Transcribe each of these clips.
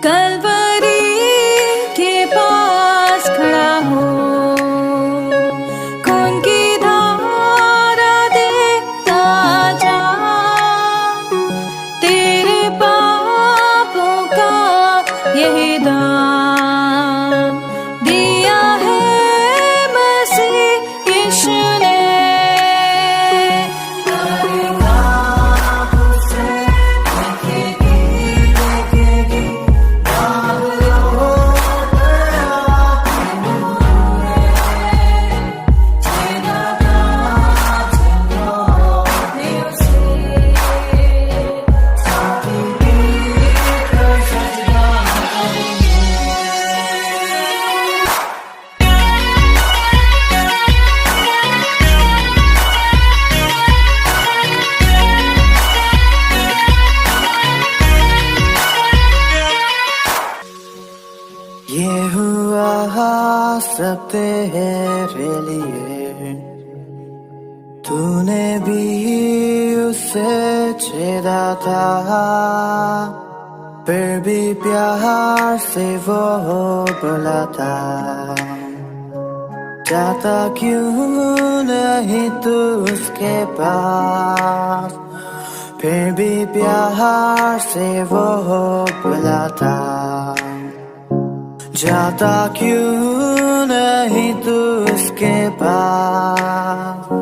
कलवरी के पास खड़ा हो, खून की धारा देखता जा, तेरे पापों का यही दाम दिया है मसीह यीशु ने। ये हुआ सब तेरे लिए, तूने भी उसे छेड़ा था, फिर भी प्यार से वो बुलाता, जाता क्यों नहीं तू उसके पास, फिर भी प्यार से वो बुलाता, जाता क्यों नहीं तू उसके पास।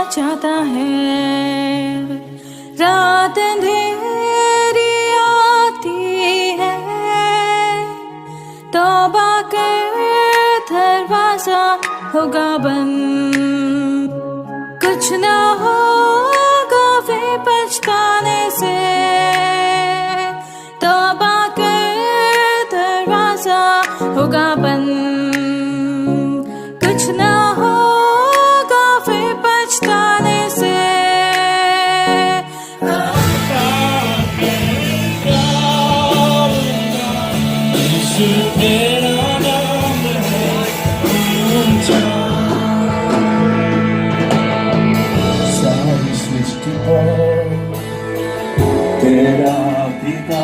चाहता है, रात अंधेरी आती है, तौबा कर दरवाजा होगा बंद, कुछ ना होगा वे पछताने से, तौबा कर दरवाजा होगा बंद, कुछ ना होगा फिर पछताने से। सारी सृष्टि पर तेरा पिता,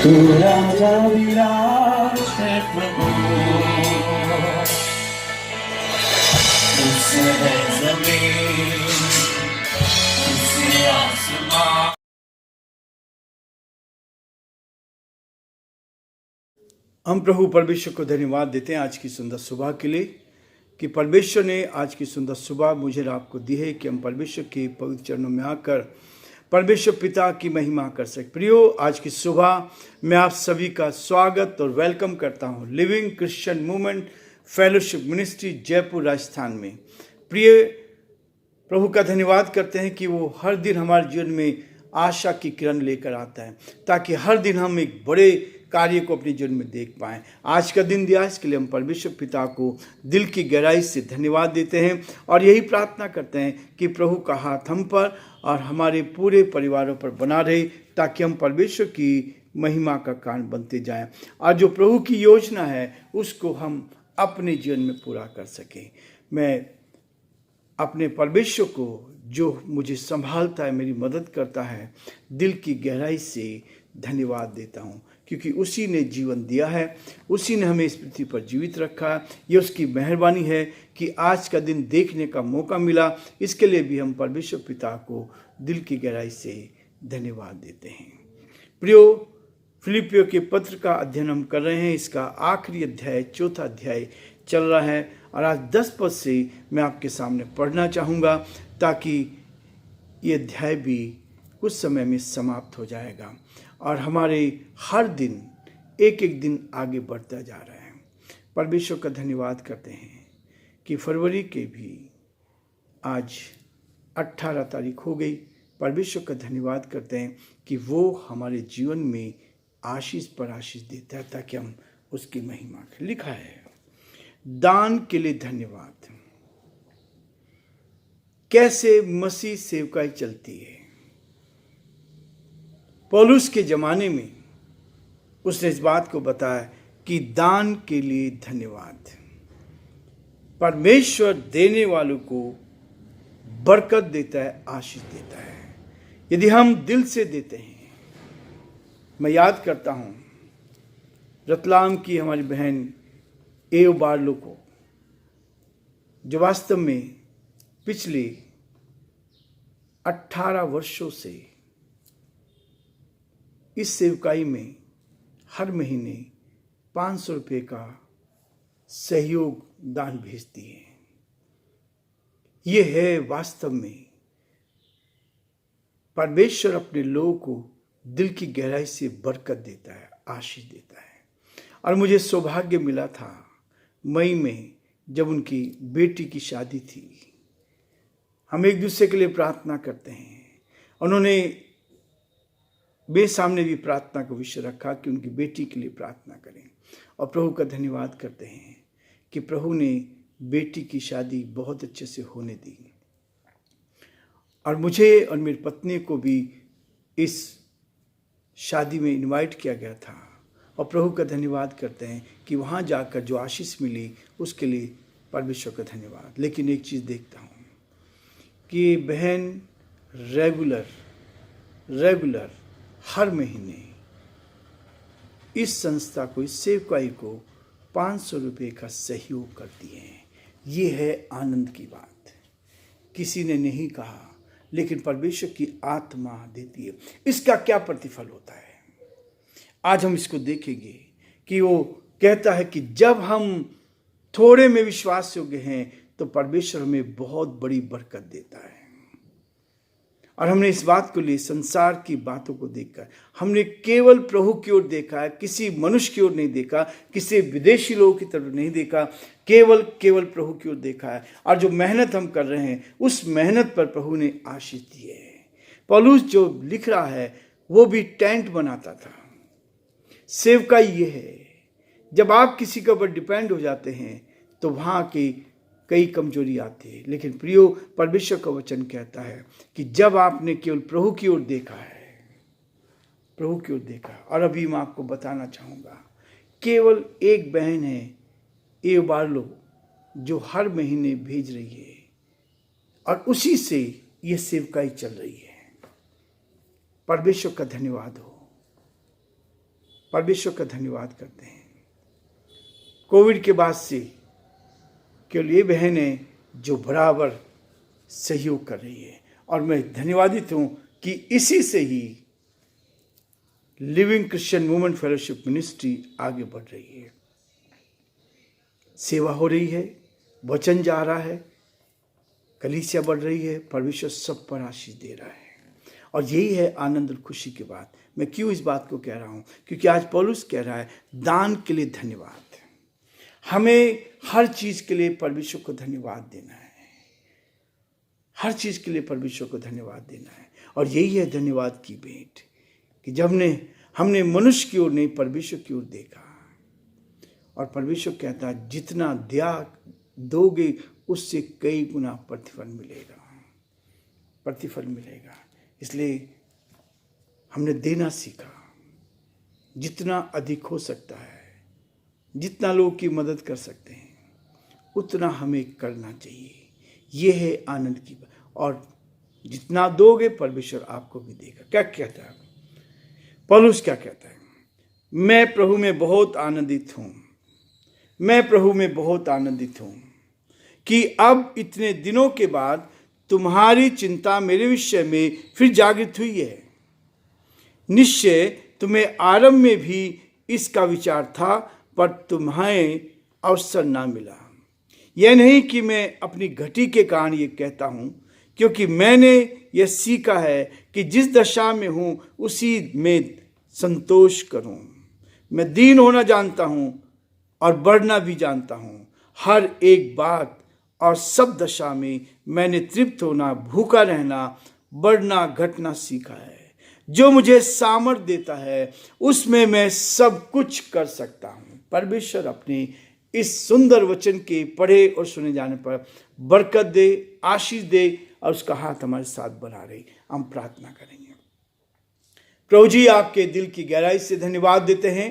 तू राजा विराज है प्रभु, उससे है जमीन, उससे आसमान। हम प्रभु परमेश्वर को धन्यवाद देते हैं आज की सुंदर सुबह के लिए, कि परमेश्वर ने आज की सुंदर सुबह मुझे और आपको दी है कि हम परमेश्वर के पवित्र चरणों में आकर परमेश्वर पिता की महिमा कर सके। प्रियो, आज की सुबह मैं आप सभी का स्वागत और वेलकम करता हूं living Christian movement fellowship ministry Jaipur Rajasthan में। प्रिय, प्रभु का धन्यवाद करते हैं कि वो हर दिन हमारे जीवन में आशा की किरण लेकर आता है, ताकि हर दिन हम एक बड़े कार्य को अपने जीवन में देख पाएं। आज का दिन दिया, इसके लिए हम परमेश्वर पिता को दिल की गहराई से धन्यवाद देते हैं और यही प्रार्थना करते हैं कि प्रभु का हाथ हम पर और हमारे पूरे परिवारों पर बना रहे, ताकि हम परमेश्वर की महिमा का कारण बनते जाएं और जो प्रभु की योजना है उसको हम अपने जीवन में पूरा कर सकें। मैं अपने परमेश्वर को, जो मुझे संभालता है, मेरी मदद करता है, दिल की गहराई से धन्यवाद देता हूँ, क्योंकि उसी ने जीवन दिया है, उसी ने हमें इस पृथ्वी पर जीवित रखा है। ये उसकी मेहरबानी है कि आज का दिन देखने का मौका मिला। इसके लिए भी हम परमेश्वर पिता को दिल की गहराई से धन्यवाद देते हैं। प्रियो, फिलिपियों के पत्र का अध्ययन हम कर रहे हैं। इसका आखिरी अध्याय, चौथा अध्याय चल रहा है और आज 10 पद से मैं आपके सामने पढ़ना चाहूँगा ताकि ये अध्याय भी कुछ समय में समाप्त हो जाएगा और हमारे हर दिन एक एक दिन आगे बढ़ता जा रहा है। परमेश्वर का धन्यवाद करते हैं कि फरवरी के भी आज 18 तारीख हो गई। परमेश्वर का धन्यवाद करते हैं कि वो हमारे जीवन में आशीष पर आशीष देता है ताकि हम उसकी महिमा करें। लिखा है, दान के लिए धन्यवाद। कैसे मसीह सेवकाई चलती है। पौलुस के जमाने में उसने इस बात को बताया कि दान के लिए धन्यवाद। परमेश्वर देने वालों को बरकत देता है, आशीष देता है यदि हम दिल से देते हैं। मैं याद करता हूं रतलाम की हमारी बहन एव बार्लो को, जो वास्तव में पिछले 18 वर्षों से इस सेवकाई में हर महीने 500 रुपये का सहयोग दान भेजती है। ये है वास्तव में परमेश्वर अपने लोगों को दिल की गहराई से बरकत देता है, आशीष देता है। और मुझे सौभाग्य मिला था मई में जब उनकी बेटी की शादी थी। हम एक दूसरे के लिए प्रार्थना करते हैं। उन्होंने मेरे सामने भी प्रार्थना का विषय रखा कि उनकी बेटी के लिए प्रार्थना करें और प्रभु का धन्यवाद करते हैं कि प्रभु ने बेटी की शादी बहुत अच्छे से होने दी और मुझे और मेरी पत्नी को भी इस शादी में इनवाइट किया गया था और प्रभु का धन्यवाद करते हैं कि वहाँ जाकर जो आशीष मिली उसके लिए परमेश्वर का धन्यवाद। लेकिन एक चीज़ देखता हूँ कि बहन रेगुलर हर महीने इस संस्था को, इस सेवकाई को 500 रुपये का सहयोग करती हैं। ये है आनंद की बात। किसी ने नहीं कहा, लेकिन परमेश्वर की आत्मा देती है। इसका क्या प्रतिफल होता है आज हम इसको देखेंगे कि वो कहता है कि जब हम थोड़े में विश्वास योग्य हैं तो परमेश्वर हमें बहुत बड़ी बरकत देता है। और हमने इस बात को लिए संसार की बातों को देखकर हमने केवल प्रभु की ओर देखा है, किसी मनुष्य की ओर नहीं देखा, किसी विदेशी लोगों की तरफ नहीं देखा, केवल प्रभु की ओर देखा है। और जो मेहनत हम कर रहे हैं उस मेहनत पर प्रभु ने आशीष दी है। पौलुस जो लिख रहा है वो भी टेंट बनाता था। सेवकाई ये है, जब आप किसी के ऊपर डिपेंड हो जाते हैं तो वहाँ की कई कमजोरी आती है। लेकिन प्रियो, परमेश्वर का वचन कहता है कि जब आपने केवल प्रभु की ओर देखा है, प्रभु की ओर देखा। और अभी मैं आपको बताना चाहूँगा, केवल एक बहन है एव बार्लो जो हर महीने भेज रही है और उसी से ये सेवकाई चल रही है। परमेश्वर का धन्यवाद हो। परमेश्वर का धन्यवाद करते हैं। कोविड के बाद से केवल ये बहन है जो बराबर सहयोग कर रही है और मैं धन्यवादित हूँ कि इसी से ही living Christian women fellowship ministry आगे बढ़ रही है। सेवा हो रही है, वचन जा रहा है, कलीसिया बढ़ रही है, परमेश्वर सब पर आशीष दे रहा है। और यही है आनंद और खुशी की बात। मैं क्यों इस बात को कह रहा हूँ? क्योंकि आज पौलुस कह रहा है दान के लिए धन्यवाद। हमें हर चीज़ के लिए परमेश्वर को धन्यवाद देना है। हर चीज़ के लिए परमेश्वर को धन्यवाद देना है। और यही है धन्यवाद की भेंट कि जब हमने मनुष्य की ओर नहीं परमेश्वर की ओर देखा। और परमेश्वर कहता है जितना दोगे उससे कई गुना प्रतिफल मिलेगा। इसलिए हमने देना सीखा। जितना अधिक हो सकता है, जितना लोगों की मदद कर सकते हैं, उतना हमें करना चाहिए। ये है आनंद की बात। और जितना दोगे परमेश्वर आपको भी देगा। क्या कहता है पौलुस? क्या कहता है? मैं प्रभु में बहुत आनंदित हूँ कि अब इतने दिनों के बाद तुम्हारी चिंता मेरे विषय में फिर जागृत हुई है। निश्चय तुम्हें आरंभ में भी इसका विचार था, पर तुम्हें अवसर ना मिला। यह नहीं कि मैं अपनी घटी के कारण ये कहता हूँ, क्योंकि मैंने यह सीखा है कि जिस दशा में हूँ उसी में संतोष करूँ। मैं दीन होना जानता हूँ और बढ़ना भी जानता हूँ। हर एक बात और सब दशा में मैंने तृप्त होना, भूखा रहना, बढ़ना, घटना सीखा है। जो मुझे सामर्थ देता है उसमें मैं सब कुछ कर सकता हूँ। परमेश्वर अपने इस सुंदर वचन के पढ़े और सुने जाने पर बरकत दे, आशीष दे और उसका हाथ हमारे साथ बना रहे। हम प्रार्थना करेंगे। प्रभु जी, आपके दिल की गहराई से धन्यवाद देते हैं।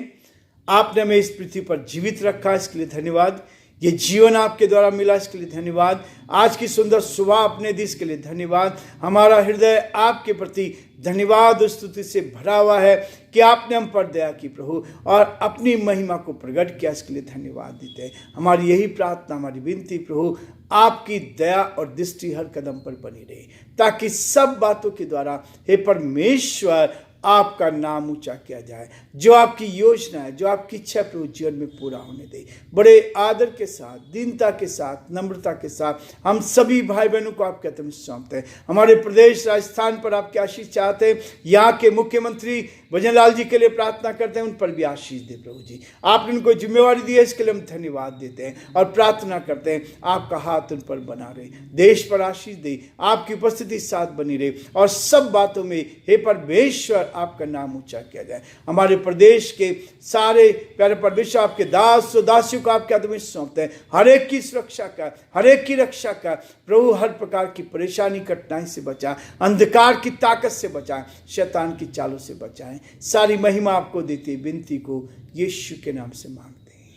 आपने हमें इस पृथ्वी पर जीवित रखा, इसके लिए धन्यवाद। ये जीवन आपके द्वारा मिला, इसके लिए धन्यवाद। आज की सुंदर सुबह अपने दी, इसके लिए धन्यवाद। हमारा हृदय आपके प्रति धन्यवाद और स्तुति से भरा हुआ है कि आपने हम पर दया की प्रभु और अपनी महिमा को प्रकट किया, इसके लिए धन्यवाद देते हैं। हमारी यही प्रार्थना, हमारी विनती प्रभु, आपकी दया और दृष्टि हर कदम पर बनी रहे, ताकि सब बातों के द्वारा हे परमेश्वर आपका नाम ऊंचा किया जाए। जो आपकी योजना है, जो आपकी इच्छा प्रभु जीवन में पूरा होने दे। बड़े आदर के साथ, दीनता के साथ, नम्रता के साथ हम सभी भाई बहनों को आपके हाथ में सौंपते हैं। हमारे प्रदेश राजस्थान पर आपकी आशीष चाहते हैं। यहाँ के मुख्यमंत्री भजनलाल जी के लिए प्रार्थना करते हैं, उन पर भी आशीष दे प्रभु जी। आपने उनको जिम्मेवारी दी है, इसके लिए हम धन्यवाद देते हैं और प्रार्थना करते हैं आपका हाथ उन पर बना रहे, देश पर आशीष दे, आपकी उपस्थिति साथ बनी रहे और सब बातों में हे परमेश्वर आपका नाम ऊंचा किया जाए। हमारे प्रदेश के सारे प्यारे परमेश्वर आपके दास और दासियों को आपके हाथ में सौंपते हैं। हर एक की सुरक्षा का, हर एक की रक्षा का प्रभु, हर प्रकार की परेशानी कठिनाई से बचा, अंधकार की ताकत से बचाए, शैतान की चालों से बचाएं। सारी महिमा आपको देते, विनती को यीशु के नाम से मांगते हैं,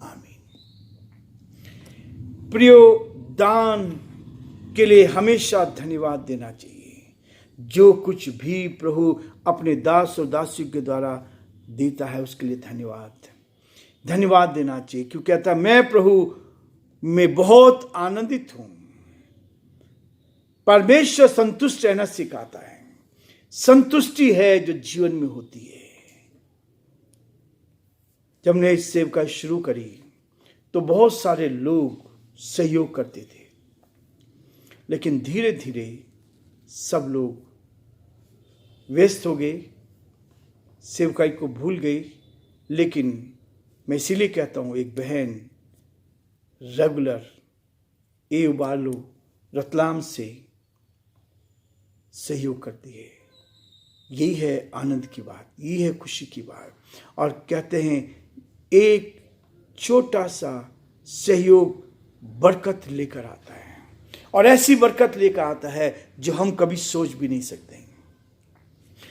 आमीन। प्रियो, दान के लिए हमेशा धन्यवाद देना चाहिए। जो कुछ भी प्रभु अपने दास और दासियों के द्वारा देता है उसके लिए धन्यवाद देना चाहिए। क्यों कहता है, मैं प्रभु में बहुत आनंदित हूं। परमेश्वर संतुष्ट रहना सिखाता है। संतुष्टि है जो जीवन में होती है। जब हमने इस सेवा शुरू करी तो बहुत सारे लोग सहयोग करते थे, लेकिन धीरे धीरे सब लोग व्यस्त हो गए, सेवकाई को भूल गए। लेकिन मैं इसीलिए कहता हूँ, एक बहन रेगुलर उबालो रतलाम से सहयोग करती है। यही है आनंद की बात, यही है खुशी की बात। और कहते हैं एक छोटा सा सहयोग बरकत लेकर आता है, और ऐसी बरकत लेकर आता है जो हम कभी सोच भी नहीं सकते।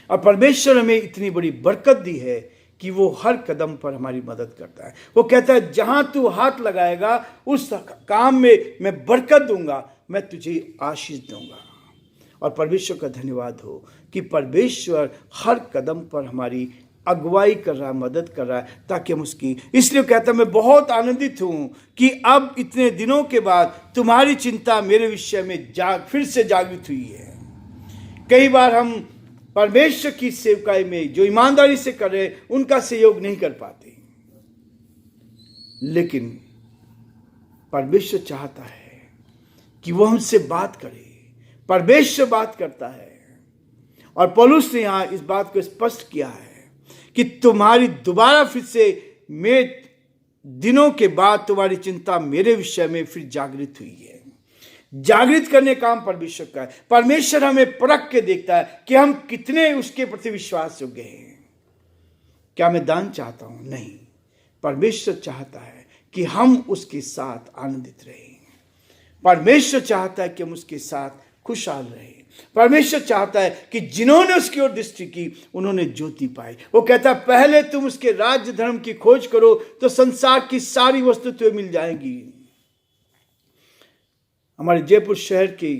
और परमेश्वर हमें इतनी बड़ी बरकत दी है कि वो हर कदम पर हमारी मदद करता है। वो कहता है जहां तू हाथ लगाएगा उस काम में मैं बरकत दूंगा, मैं तुझे आशीष दूंगा। और परमेश्वर का धन्यवाद हो कि परमेश्वर हर कदम पर हमारी अगुवाई कर रहा है, मदद कर रहा है, ताकि हम उसकी, इसलिए कहता मैं बहुत आनंदित हूं कि अब इतने दिनों के बाद तुम्हारी चिंता मेरे विषय में फिर से जागृत हुई है। कई बार हम परमेश्वर की सेवकाई में जो ईमानदारी से कर रहे उनका सहयोग नहीं कर पाते, लेकिन परमेश्वर चाहता है कि वो हमसे बात करे। परमेश्वर बात करता है, और पौलुस ने यहां इस बात को स्पष्ट किया है कि तुम्हारी दोबारा फिर से दिनों के बाद तुम्हारी चिंता मेरे विषय में फिर जागृत हुई है। जागृत करने का काम परमेश्वर का है। परमेश्वर हमें परख के देखता है कि हम कितने उसके प्रति विश्वास योग्य हैं। क्या मैं दान चाहता हूं? नहीं। परमेश्वर चाहता है कि हम उसके साथ आनंदित रहें। परमेश्वर चाहता है कि हम उसके साथ खुशहाल रहें। परमेश्वर चाहता है कि जिन्होंने उसकी ओर दृष्टि की उन्होंने ज्योति पाई। वो कहता है पहले तुम उसके राज्य धर्म की खोज करो तो संसार की सारी वस्तु तुम्हें मिल जाएंगी। हमारे जयपुर शहर के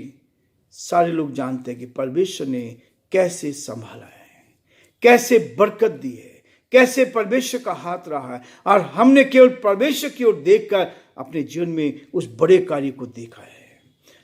सारे लोग जानते हैं कि परमेश्वर ने कैसे संभाला है, कैसे बरकत दी है, कैसे परमेश्वर का हाथ रहा है, और हमने केवल परमेश्वर की ओर देखकर अपने जीवन में उस बड़े कार्य को देखा है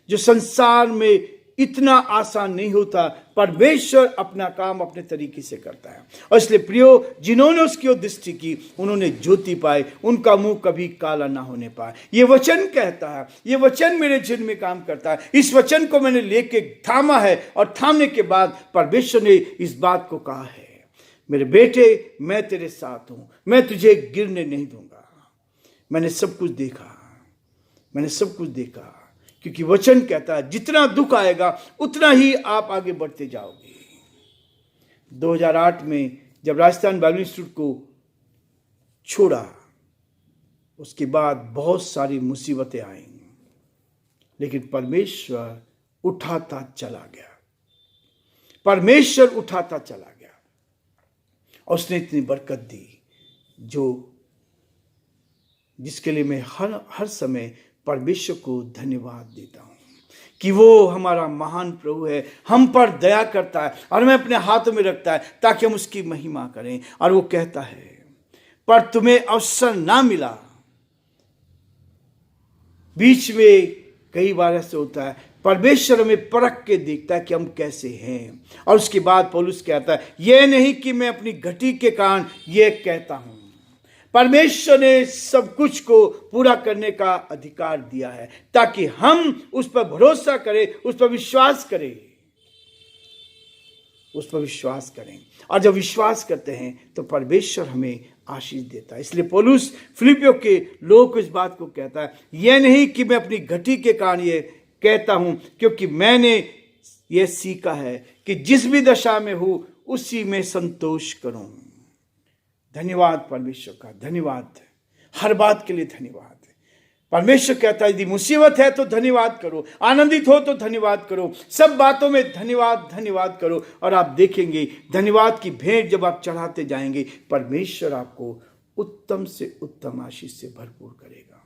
जो संसार में इतना आसान नहीं होता। परमेश्वर अपना काम अपने तरीके से करता है। और इसलिए प्रियो, जिन्होंने उसकी ओर दृष्टि की उन्होंने ज्योति पाए, उनका मुंह कभी काला ना होने पाए। ये वचन कहता है, ये वचन मेरे जीवन में काम करता है। इस वचन को मैंने लेके थामा है और थामने के बाद परमेश्वर ने इस बात को कहा है, मेरे बेटे मैं तेरे साथ हूं, मैं तुझे गिरने नहीं दूंगा। मैंने सब कुछ देखा, मैंने सब कुछ देखा, क्योंकि वचन कहता है जितना दुख आएगा उतना ही आप आगे बढ़ते जाओगे। 2008 में जब राजस्थान बाइबल इंस्टीट्यूट को छोड़ा, उसके बाद बहुत सारी मुसीबतें आई, लेकिन परमेश्वर उठाता चला गया, परमेश्वर उठाता चला गया और उसने इतनी बरकत दी जिसके लिए मैं हर समय परमेश्वर को धन्यवाद देता हूं कि वो हमारा महान प्रभु है, हम पर दया करता है और हमें अपने हाथों में रखता है ताकि हम उसकी महिमा करें। और वो कहता है, पर तुम्हें अवसर ना मिला। बीच में कई बार ऐसे होता है, परमेश्वर हमें परख के देखता है कि हम कैसे हैं। और उसके बाद पौलुस कहता है, यह नहीं कि मैं अपनी घटी के कारण यह कहता हूं। परमेश्वर ने सब कुछ को पूरा करने का अधिकार दिया है ताकि हम उस पर भरोसा करें, उस पर विश्वास करें, उस पर विश्वास करें। और जब विश्वास करते हैं तो परमेश्वर हमें आशीष देता है। इसलिए पौलुस फिलिपियों के लोगों को इस बात को कहता है, यह नहीं कि मैं अपनी घटी के कारण ये कहता हूं, क्योंकि मैंने यह सीखा है कि जिस भी दशा में हूं उसी में संतोष करूं। धन्यवाद परमेश्वर का, धन्यवाद, हर बात के लिए धन्यवाद। परमेश्वर कहता है यदि मुसीबत है तो धन्यवाद करो, आनंदित हो तो धन्यवाद करो, सब बातों में धन्यवाद धन्यवाद करो। और आप देखेंगे धन्यवाद की भेंट जब आप चढ़ाते जाएंगे, परमेश्वर आपको उत्तम से उत्तम आशीष से भरपूर करेगा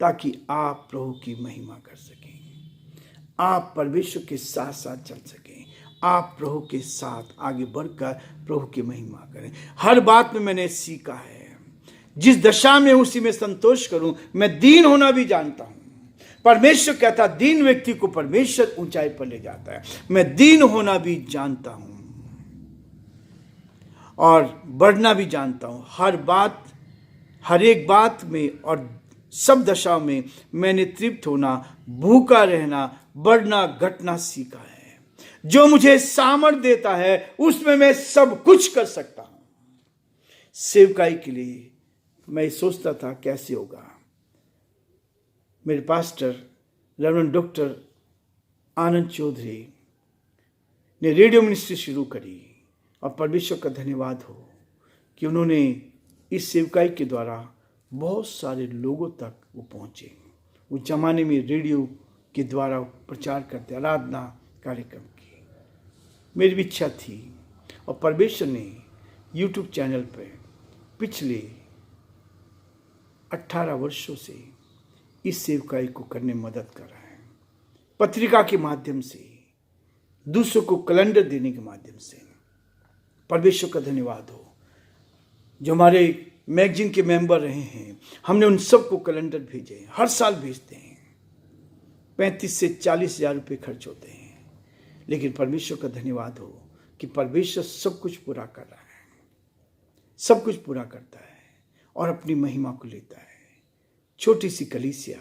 ताकि आप प्रभु की महिमा कर सकें, आप परमेश्वर के साथ साथ चल सकें, आप प्रभु के साथ आगे बढ़कर प्रभु की महिमा करें। हर बात में मैंने सीखा है, जिस दशा में उसी में संतोष करूं। मैं दीन होना भी जानता हूं। परमेश्वर कहता है दीन व्यक्ति को परमेश्वर ऊंचाई पर ले जाता है। मैं दीन होना भी जानता हूं और बढ़ना भी जानता हूं। हर बात, हर एक बात में और सब दशाओं में मैंने तृप्त होना, भूखा रहना, बढ़ना, घटना सीखा है। जो मुझे सामर्थ देता है उसमें मैं सब कुछ कर सकता हूं। सेवकाई के लिए मैं सोचता था कैसे होगा। मेरे पास्टर रेवरेंड डॉक्टर आनंद चौधरी ने रेडियो मिनिस्ट्री शुरू करी और परमेश्वर का धन्यवाद हो कि उन्होंने इस सेवकाई के द्वारा बहुत सारे लोगों तक वो पहुंचे। उस जमाने में रेडियो के द्वारा प्रचार करते, आराधना कार्यक्रम की मेरी भी इच्छा थी और परमेश्वर ने यूट्यूब चैनल पर पिछले 18 वर्षों से इस सेवकाई को करने में मदद कर रहा है। पत्रिका के माध्यम से, दूसरों को कैलेंडर देने के माध्यम से परमेश्वर का धन्यवाद हो। जो हमारे मैगजीन के मेंबर रहे हैं, हमने उन सबको कैलेंडर भेजे, हर साल भेजते हैं। 35 से 40 हजार रुपये खर्च होते हैं, लेकिन परमेश्वर का धन्यवाद हो कि परमेश्वर सब कुछ पूरा कर रहा है, सब कुछ पूरा करता है और अपनी महिमा को लेता है। छोटी सी कलीसिया,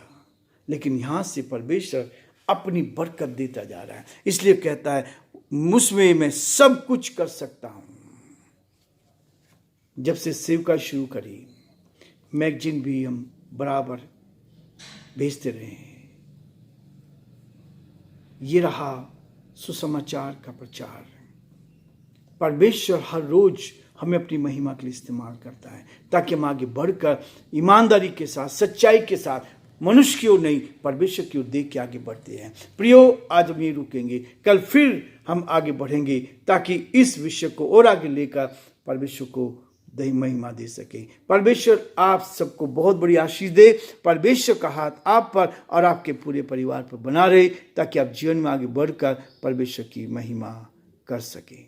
लेकिन यहां से परमेश्वर अपनी बरकत देता जा रहा है। इसलिए कहता है मुझमें मैं सब कुछ कर सकता हूं। जब से सेवका शुरू करी, मैगजीन भी हम बराबर भेजते रहे हैं। ये रहा सुसमाचार का प्रचार। परमेश्वर हर रोज हमें अपनी महिमा के लिए इस्तेमाल करता है ताकि हम आगे बढ़कर ईमानदारी के साथ, सच्चाई के साथ, मनुष्य की ओर नहीं परमेश्वर की ओर देख के आगे बढ़ते हैं। प्रियो, आज हम ये रुकेंगे, कल फिर हम आगे बढ़ेंगे ताकि इस विषय को और आगे लेकर परमेश्वर को दही महिमा दे सके। परमेश्वर आप सबको बहुत बड़ी आशीष दे। परमेश्वर का हाथ आप पर और आपके पूरे परिवार पर बना रहे ताकि आप जीवन में आगे बढ़कर परमेश्वर की महिमा कर सकें।